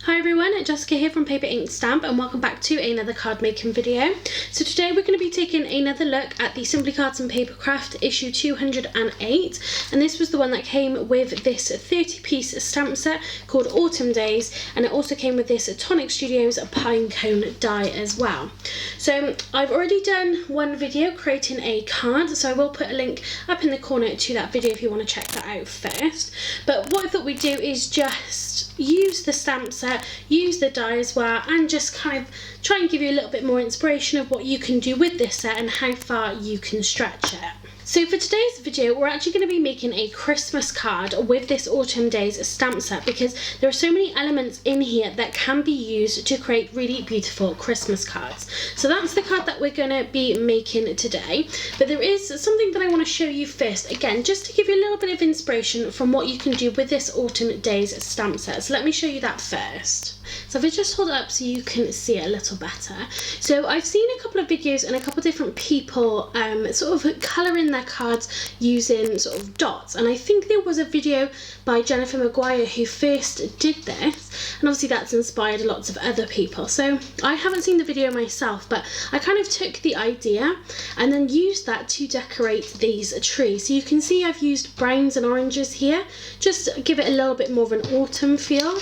Hi everyone, Jessica here from Paper Ink Stamp and welcome back to another card making video. So today we're going to be taking another look at the Simply Cards and Papercraft issue 208, and this was the one that came with this 30-piece stamp set called Autumn Days, and it also came with this Tonic Studios pine cone die as well. So I've already done one video creating a card, so I will put a link up in the corner to that video if you want to check that out first. But what I thought we'd do is just use the stamp set, use the die as well, and just kind of try and give you a little bit more inspiration of what you can do with this set and how far you can stretch it. So for today's video, we're actually going to be making a Christmas card with this Autumn Days stamp set because there are so many elements in here that can be used to create really beautiful Christmas cards. So that's the card that we're going to be making today. But there is something that I want to show you first, again, just to give you a little bit of inspiration from what you can do with this Autumn Days stamp set. So let me show you that first. So if I just hold it up so you can see it a little better. So I've seen a couple of videos and a couple of different people sort of colouring their cards using sort of dots, and I think there was a video by Jennifer Maguire who first did this, and obviously that's inspired lots of other people. So I haven't seen the video myself, but I kind of took the idea and then used that to decorate these trees. So you can see I've used browns and oranges here, just to give it a little bit more of an autumn feel.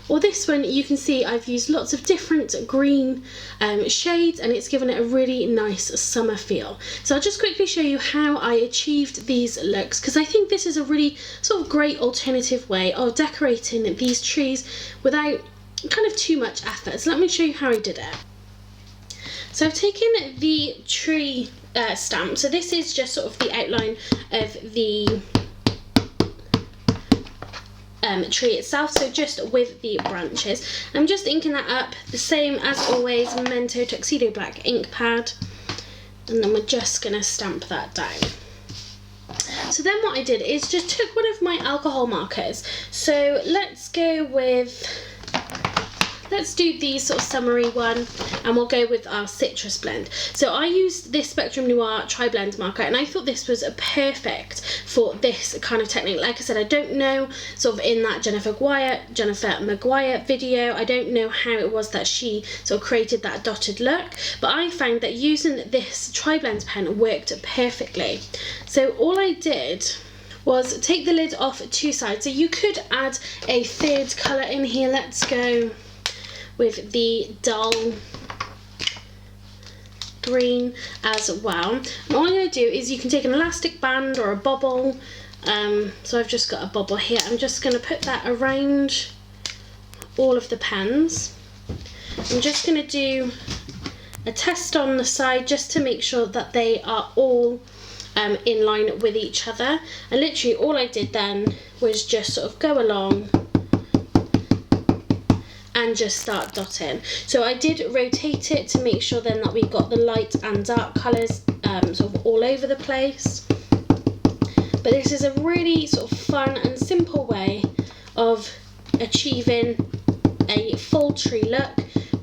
Or this one, you can see I've used lots of different green shades, and it's given it a really nice summer feel. So I'll just quickly show you how I achieved these looks, because I think this is a really sort of great alternative way of decorating these trees without kind of too much effort. So let me show you how I did it. So I've taken the tree stamp. So this is just sort of the outline of the tree itself, so just with the branches. I'm just inking that up the same as always, Memento Tuxedo black ink pad, and then we're just going to stamp that down. So then what I did is just took one of my alcohol markers. So let's do the sort of summery one, and we'll go with our citrus blend. So I used this Spectrum Noir TriBlend marker, and I thought this was perfect for this kind of technique. Like I said, I don't know sort of in that Jennifer Maguire video, I don't know how it was that she sort of created that dotted look, but I found that using this TriBlend pen worked perfectly. So all I did was take the lid off two sides. So you could add a third colour in here. Let's go with the dull green as well. And all I'm going to do is, you can take an elastic band or a bobble. So I've just got a bobble here. I'm just going to put that around all of the pens. I'm just going to do a test on the side just to make sure that they are all in line with each other. And literally all I did then was just sort of go along and just start dotting. So I did rotate it to make sure then that we got the light and dark colours sort of all over the place. But this is a really sort of fun and simple way of achieving a full tree look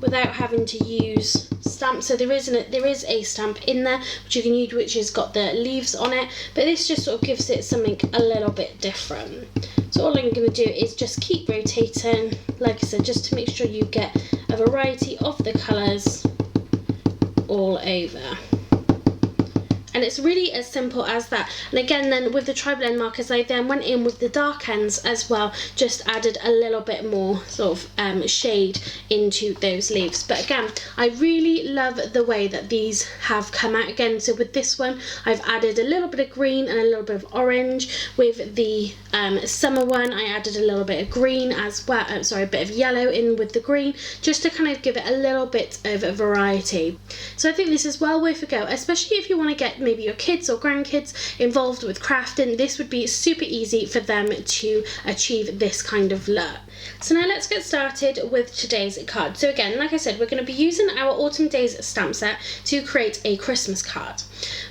without having to use stamps. So there is a stamp in there which you can use, which has got the leaves on it, but this just sort of gives it something a little bit different. So all I'm going to do is just keep rotating, like I said, just to make sure you get a variety of the colours all over. And it's really as simple as that. And again, then with the TriBlend markers, I then went in with the dark ends as well, just added a little bit more sort of shade into those leaves. But again, I really love the way that these have come out again. So with this one, I've added a little bit of green and a little bit of orange. With the summer one, I added a little bit of green as well, a bit of yellow in with the green, just to kind of give it a little bit of a variety. So I think this is well worth a go, especially if you want to get maybe your kids or grandkids involved with crafting. This would be super easy for them to achieve this kind of look. So now let's get started with today's card. So again, like I said, we're going to be using our Autumn Days stamp set to create a Christmas card.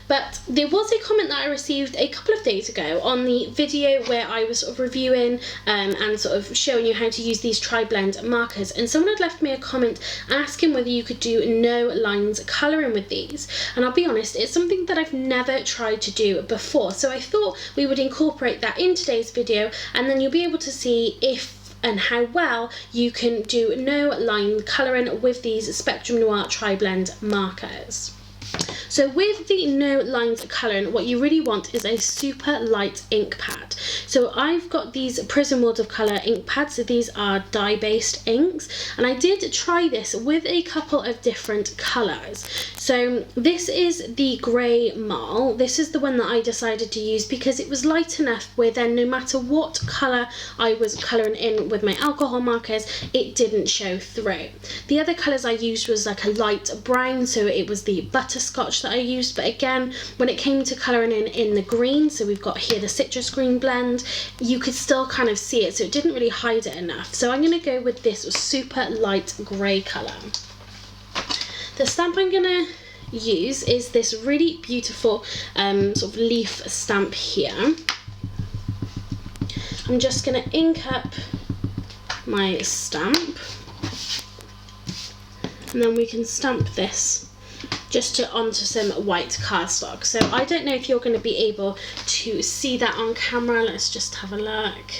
But there was a comment that I received a couple of days ago on the video where I was sort of reviewing and sort of showing you how to use these TriBlend markers, and someone had left me a comment asking whether you could do no lines colouring with these. And I'll be honest, it's something that I've never tried to do before, so I thought we would incorporate that in today's video, and then you'll be able to see if and how well you can do no line colouring with these Spectrum Noir TriBlend markers. So with the no lines colouring, what you really want is a super light ink pad. So I've got these Prism World of Colour ink pads. So these are dye-based inks, and I did try this with a couple of different colours. So this is the grey marl. This is the one that I decided to use because it was light enough where then no matter what colour I was colouring in with my alcohol markers, it didn't show through. The other colours I used was like a light brown, so it was the butterscotch that I used, but again, when it came to colouring in the green, so we've got here the citrus green blend, you could still kind of see it, so it didn't really hide it enough. So I'm going to go with this super light grey colour. The stamp I'm going to use is this really beautiful sort of leaf stamp here. I'm just going to ink up my stamp, and then we can stamp this just onto some white cardstock. So I don't know if you're going to be able to see that on camera. Let's just have a look.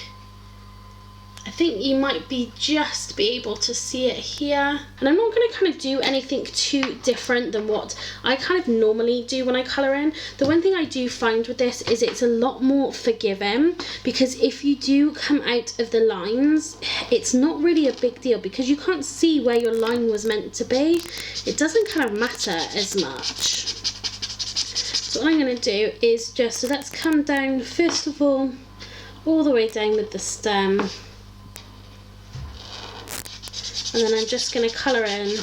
I think you might just be able to see it here. And I'm not going to kind of do anything too different than what I kind of normally do when I colour in. The one thing I do find with this is it's a lot more forgiving, because if you do come out of the lines, it's not really a big deal because you can't see where your line was meant to be. It doesn't kind of matter as much. So what I'm going to do is just, so let's come down first of all the way down with the stem. And then I'm just going to colour in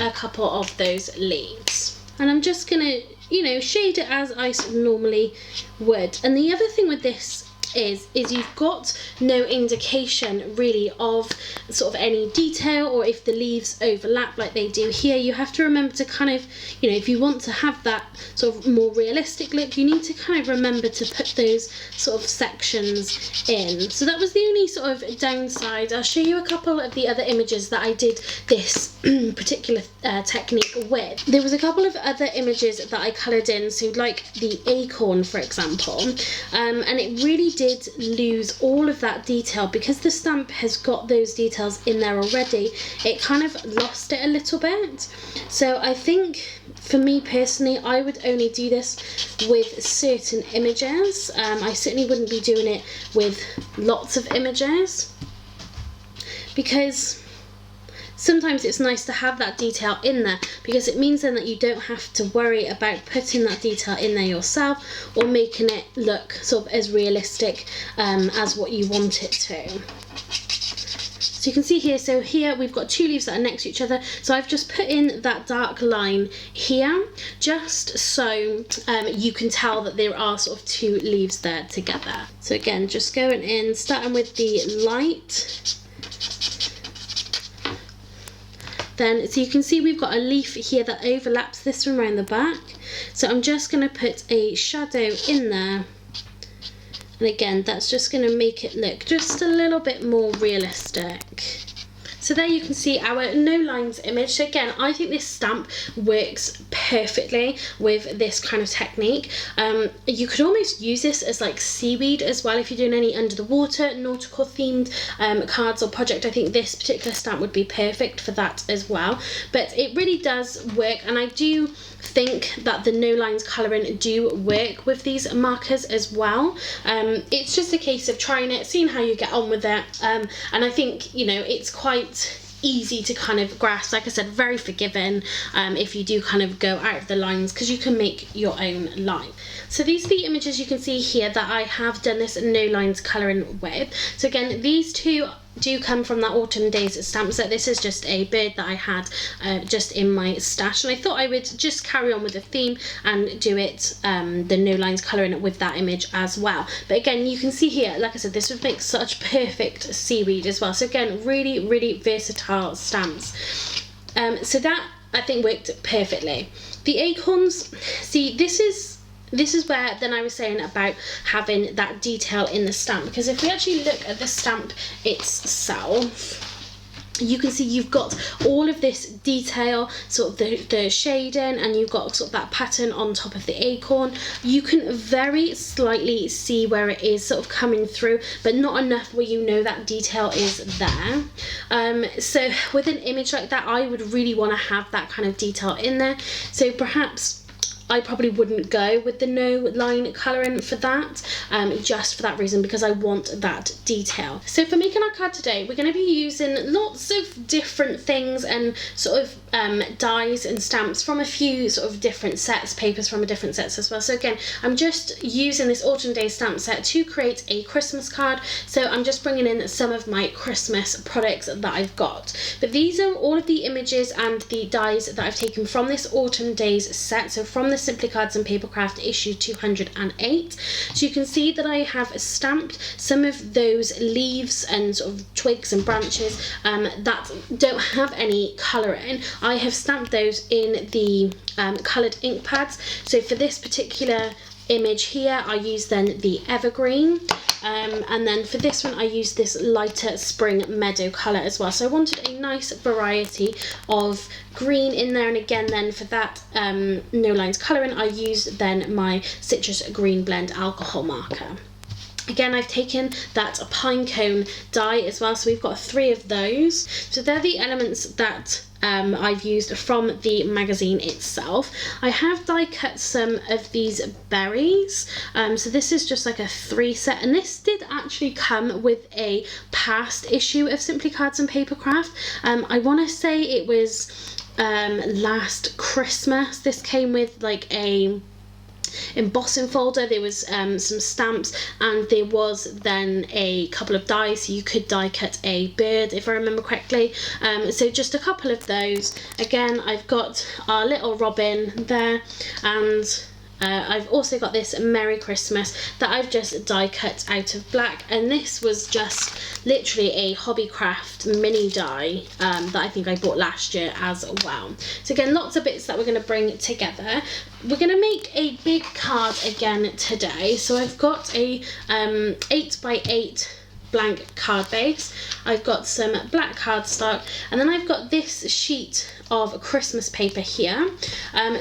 a couple of those leaves. And I'm just going to, you know, shade it as I normally would. And the other thing with this is you've got no indication really of sort of any detail, or if the leaves overlap like they do here. You have to remember to kind of, you know, if you want to have that sort of more realistic look, you need to kind of remember to put those sort of sections in. So that was the only sort of downside. I'll show you a couple of the other images that I did this particular technique with. There was a couple of other images that I coloured in, so like the acorn for example, and it really did lose all of that detail because the stamp has got those details in there already. It kind of lost it a little bit. So I think for me personally, I would only do this with certain images. I certainly wouldn't be doing it with lots of images, because sometimes it's nice to have that detail in there, because it means then that you don't have to worry about putting that detail in there yourself or making it look sort of as realistic as what you want it to. So you can see here, so here we've got two leaves that are next to each other, so I've just put in that dark line here just so you can tell that there are sort of two leaves there together. So again, just going in, starting with the light. Then, so you can see we've got a leaf here that overlaps this one around the back. So I'm just going to put a shadow in there. And again, that's just going to make it look just a little bit more realistic. So there you can see our no lines image. So again, I think this stamp works perfectly with this kind of technique. You could almost use this as like seaweed as well if you're doing any under the water nautical themed cards or project. I think this particular stamp would be perfect for that as well. But it really does work, and I do think that the no lines colouring do work with these markers as well. It's just a case of trying it, seeing how you get on with it, and I think, you know, it's quite easy to kind of grasp. Like I said, very forgiving if you do kind of go out of the lines, because you can make your own line. So these are the images you can see here that I have done this no lines colouring with. So again, these two do come from that Autumn Days stamp set. This is just a bird that I had just in my stash, and I thought I would just carry on with the theme and do it the no lines colouring with that image as well. But again, you can see here, like I said, this would make such perfect seaweed as well. So again, really, really versatile stamps. So that I think worked perfectly. The acorns, see, this is where then I was saying about having that detail in the stamp, because if we actually look at the stamp itself, you can see you've got all of this detail, sort of the shading, and you've got sort of that pattern on top of the acorn. You can very slightly see where it is sort of coming through, but not enough where you know that detail is there. So with an image like that, I would really want to have that kind of detail in there. So perhaps I probably wouldn't go with the no line colouring for that, just for that reason, because I want that detail. So for making our card today, we're going to be using lots of different things and sort of dies and stamps from a few sort of different sets, papers from different sets as well. So again, I'm just using this Autumn Day stamp set to create a Christmas card. So I'm just bringing in some of my Christmas products that I've got. But these are all of the images and the dies that I've taken from this Autumn Days set. So from the Simply Cards and Papercraft issue 208. So you can see that I have stamped some of those leaves and sort of twigs and branches that don't have any colour in. I have stamped those in the coloured ink pads. So for this particular image here, I use then the evergreen, and then for this one I use this lighter spring meadow colour as well. So I wanted a nice variety of green in there, and again then for that no lines colouring, I used then my citrus green blend alcohol marker. Again, I've taken that pine cone die as well, so we've got 3 of those. So they're the elements that I've used from the magazine itself. I have die cut some of these berries, so this is just like a 3 set, and this did actually come with a past issue of Simply Cards and Papercraft. I want to say it was last Christmas. This came with like a embossing folder. There was some stamps, and there was then a couple of dies, so you could die cut a bird if I remember correctly. So just a couple of those. Again, I've got our little robin there, and I've also got this Merry Christmas that I've just die cut out of black, and this was just literally a Hobbycraft mini die that I think I bought last year as well. So again, lots of bits that we're going to bring together. We're going to make a big card again today. So I've got a 8x8 blank card base. I've got some black cardstock, and then I've got this sheet of Christmas paper here.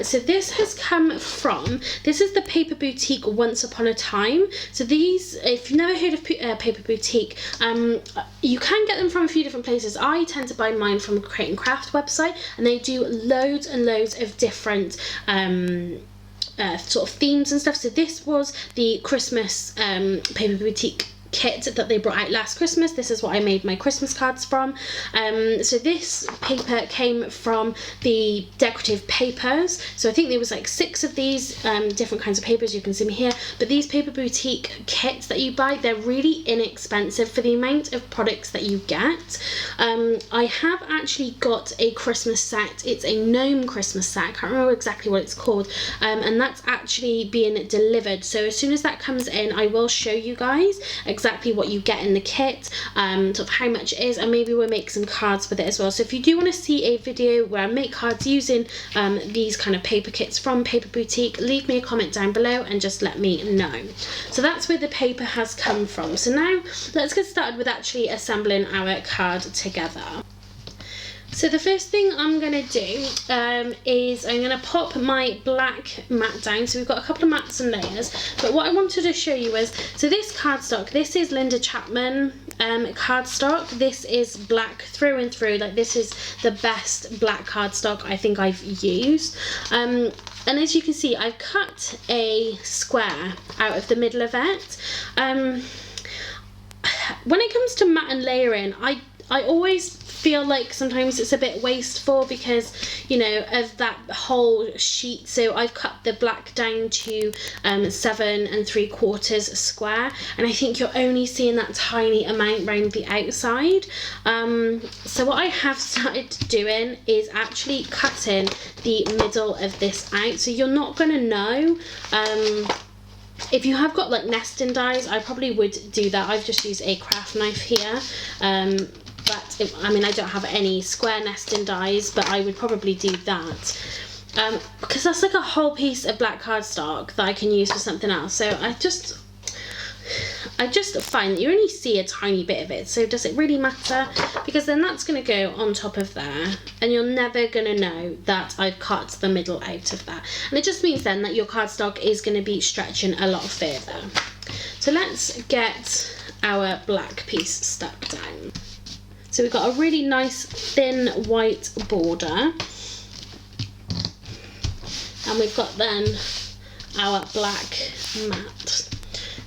So this has come from, this is the Paper Boutique Once Upon a Time. So these, if you've never heard of Paper Boutique, you can get them from a few different places. I tend to buy mine from Create and Craft website, and they do loads and loads of different sort of themes and stuff. So this was the Christmas Paper Boutique kit that they brought out last Christmas. This is what I made my Christmas cards from. So this paper came from the decorative papers. So I think there was like 6 of these different kinds of papers, you can see me here. But these Paper Boutique kits that you buy, they're really inexpensive for the amount of products that you get. I have actually got a Christmas set. It's a gnome Christmas set. I can't remember exactly what it's called, and that's actually being delivered. So as soon as that comes in, I will show you guys exactly what you get in the kit, sort of how much it is, and maybe we'll make some cards with it as well. So if you do want to see a video where I make cards using these kind of paper kits from Paper Boutique, leave me a comment down below and just let me know. So that's where the paper has come from. So now let's get started with actually assembling our card together. So the first thing I'm going to do is I'm going to pop my black mat down. So we've got a couple of mats and layers, but what I wanted to show you is, so this cardstock, this is Lynda Chapman cardstock. This is black through and through. Like, this is the best black cardstock I think I've used. And as you can see, I've cut a square out of the middle of it. When it comes to mat and layering, I always feel like sometimes it's a bit wasteful because, you know, of that whole sheet. So I've cut the black down to 7 3/4 square, and I think you're only seeing that tiny amount around the outside. So what I have started doing is actually cutting the middle of this out, so you're not going to know. If you have got like nesting dies, I probably would do that. I've just used a craft knife here. But I mean, I don't have any square nesting dies, but I would probably do that. Because that's like a whole piece of black cardstock that I can use for something else. So I just find that you only see a tiny bit of it, so does it really matter? Because then that's going to go on top of there, and you're never going to know that I've cut the middle out of that. And it just means then that your cardstock is going to be stretching a lot further. So let's get our black piece stuck down. So we've got a really nice thin white border, and we've got then our black mat.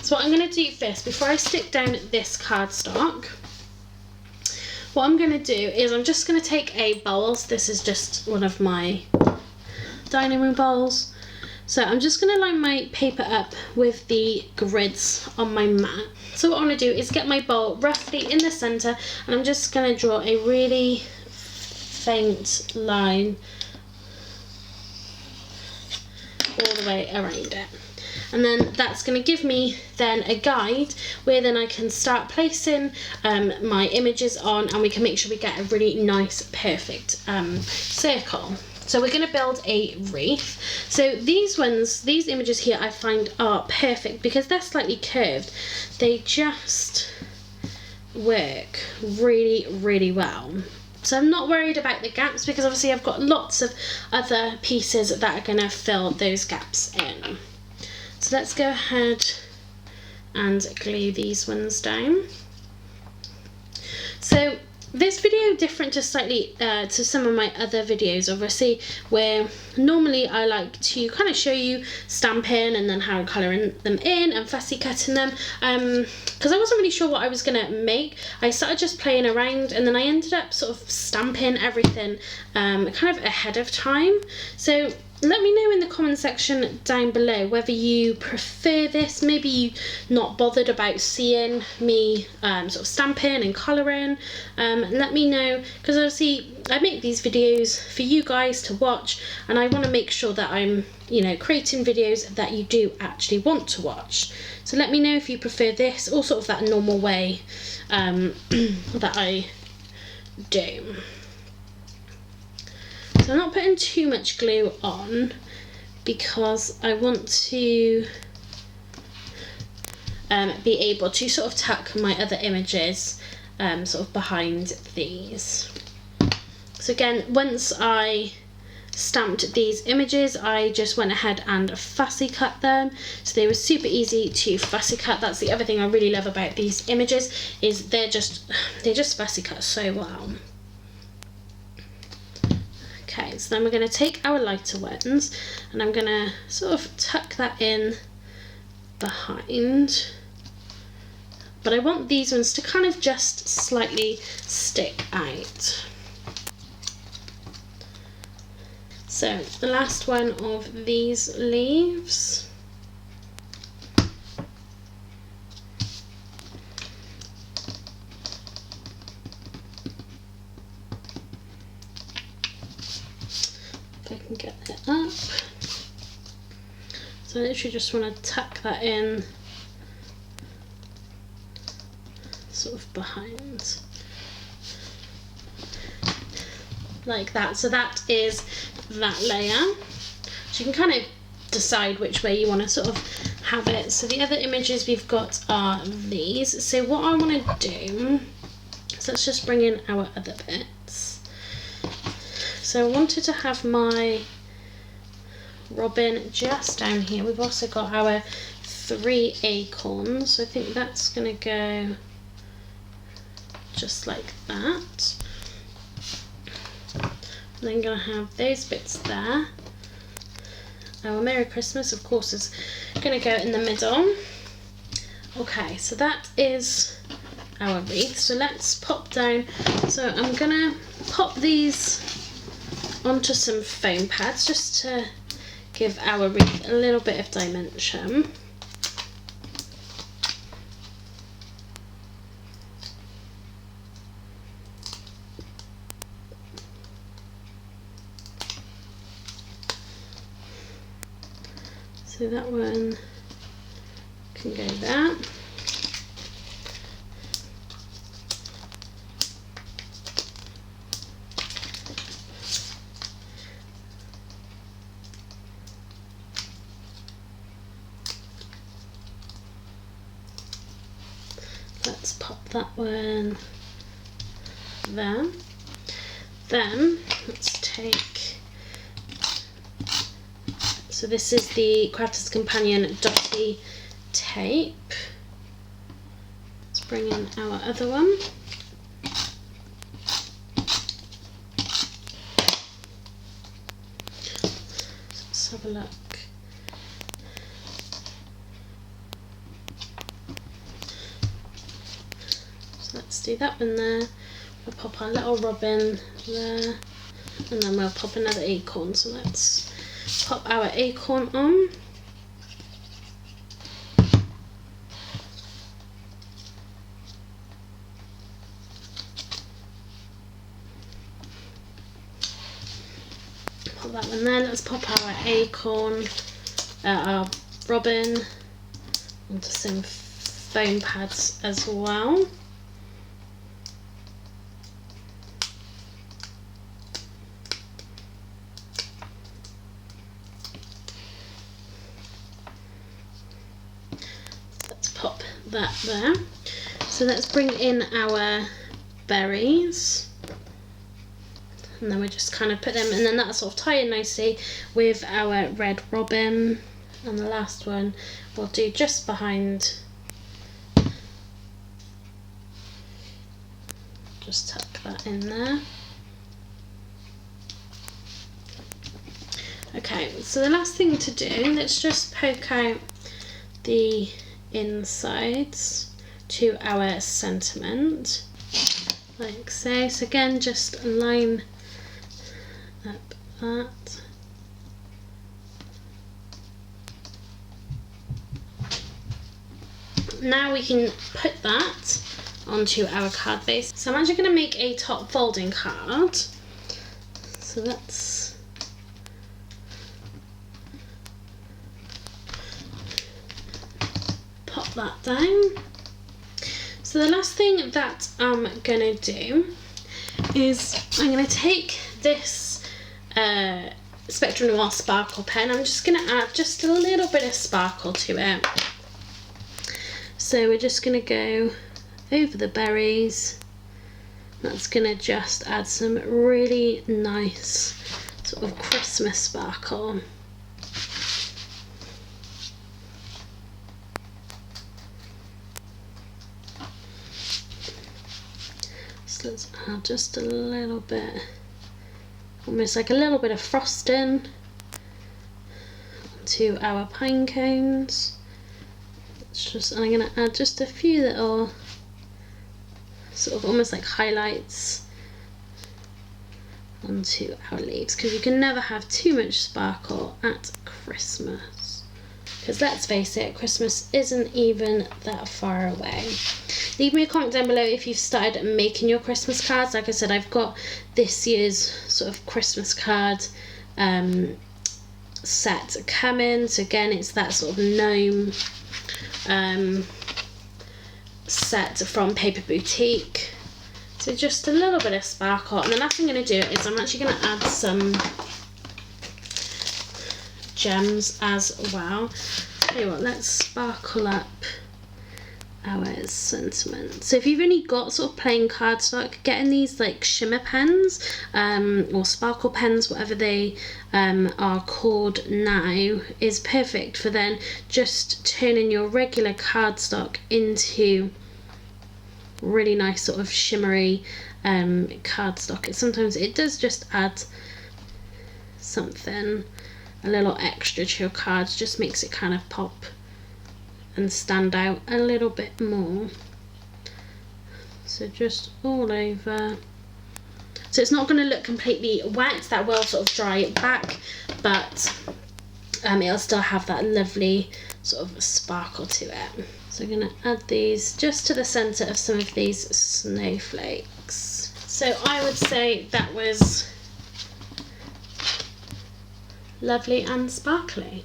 So what I'm going to do first, before I stick down this cardstock, what I'm going to do is I'm just going to take a bowl. So this is just one of my dining room bowls. So I'm just going to line my paper up with the grids on my mat. So what I want to do is get my bowl roughly in the centre, and I'm just going to draw a really faint line all the way around it. And then that's going to give me then a guide where then I can start placing my images on, and we can make sure we get a really nice perfect circle. So we're going to build a wreath. So these images here I find are perfect because they're slightly curved. They just work really, really well. So I'm not worried about the gaps because obviously I've got lots of other pieces that are going to fill those gaps in. So let's go ahead and glue these ones down. So this video different to slightly to some of my other videos, obviously, where normally I like to kind of show you stamping and then how I'm colouring them in and fussy cutting them, because I wasn't really sure what I was going to make. I started just playing around, and then I ended up sort of stamping everything kind of ahead of time. So let me know in the comment section down below whether you prefer this. Maybe you're not bothered about seeing me sort of stamping and colouring. Let me know, because obviously I make these videos for you guys to watch, and I want to make sure that I'm, you know, creating videos that you do actually want to watch. So let me know if you prefer this or sort of that normal way that I do. So I'm not putting too much glue on because I want to be able to sort of tuck my other images sort of behind these. So again, once I stamped these images, I just went ahead and fussy cut them. So they were super easy to fussy cut. That's the other thing I really love about these images, is they just fussy cut so well. Okay, so then we're going to take our lighter ones and I'm going to sort of tuck that in behind. But I want these ones to kind of just slightly stick out. So the last one of these leaves. If I can get that up. So I literally just want to tuck that in sort of behind. Like that. So that is that layer. So you can kind of decide which way you want to sort of have it. So the other images we've got are these. So what I want to do is let's just bring in our other bits. So I wanted to have my robin just down here. We've also got our 3 acorns. So I think that's going to go just like that. And then going to have those bits there. Our Merry Christmas, of course, is going to go in the middle. Okay, so that is our wreath. So let's pop down. So I'm going to pop these onto some foam pads just to give our wreath a little bit of dimension. So that one can go there. that one there. Then let's take, so this is the Crafter's Companion Dotty tape. Let's bring in our other one. Let's have a look. So let's do that one there. We'll pop our little robin there, and then we'll pop another acorn. So let's pop our acorn on. Pop that one there. Let's pop our acorn, our robin, onto some foam pads as well. Pop that there. So let's bring in our berries, and then we just kind of put them, and then that'll sort of tie in nicely with our red robin. And the last one we'll do just behind, just tuck that in there. Okay, so the last thing to do, let's just poke out the insides to our sentiment like so. So again, just line up that. Now we can put that onto our card base. So I'm actually going to make a top folding card. So let's pop that down. So the last thing that I'm gonna do is I'm gonna take this Spectrum Noir sparkle pen. I'm just gonna add just a little bit of sparkle to it. So we're just gonna go over the berries. That's gonna just add some really nice sort of Christmas sparkle. Let's add just a little bit, almost like a little bit of frosting to our pine cones. It's just, I'm going to add just a few little sort of almost like highlights onto our leaves, because you can never have too much sparkle at Christmas, because let's face it, Christmas isn't even that far away. Leave me a comment down below if you've started making your Christmas cards. Like I said, I've got this year's sort of Christmas card set coming. So again, it's that sort of gnome set from Paper Boutique. So just a little bit of sparkle. And the last thing I'm going to do is I'm actually going to add some gems as well. Tell you what, let's sparkle up our sentiment. So if you've only got sort of plain cardstock, getting these like shimmer pens or sparkle pens, whatever they are called now, is perfect for then just turning your regular cardstock into really nice sort of shimmery cardstock. Sometimes it does just add something a little extra to your cards, just makes it kind of pop and stand out a little bit more. So just all over. So it's not going to look completely wet, that will sort of dry it back, but it'll still have that lovely sort of sparkle to it. So I'm going to add these just to the centre of some of these snowflakes. So I would say that was lovely and sparkly.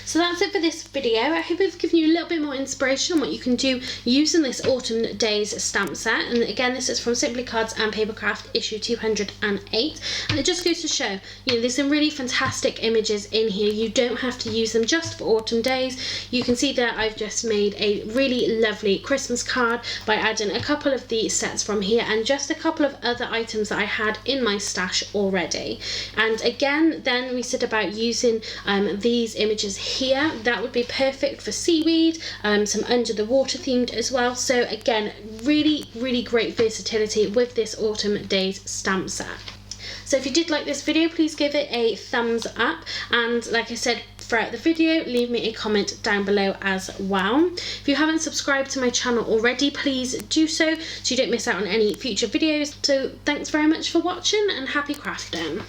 So that's it for this video. I hope I've given you a little bit more inspiration on what you can do using this Autumn Days stamp set. And again, this is from Simply Cards and Papercraft issue 208. And it just goes to show, you know, there's some really fantastic images in here. You don't have to use them just for Autumn Days. You can see that I've just made a really lovely Christmas card by adding a couple of the sets from here and just a couple of other items that I had in my stash already. And again, then we said about using these images here. That would be perfect for seaweed, some under the water themed as well. So again, really great versatility with this Autumn Days stamp set. So if you did like this video, please give it a thumbs up, and like I said throughout the video, leave me a comment down below as well. If you haven't subscribed to my channel already, please do so you don't miss out on any future videos. So thanks very much for watching, and happy crafting.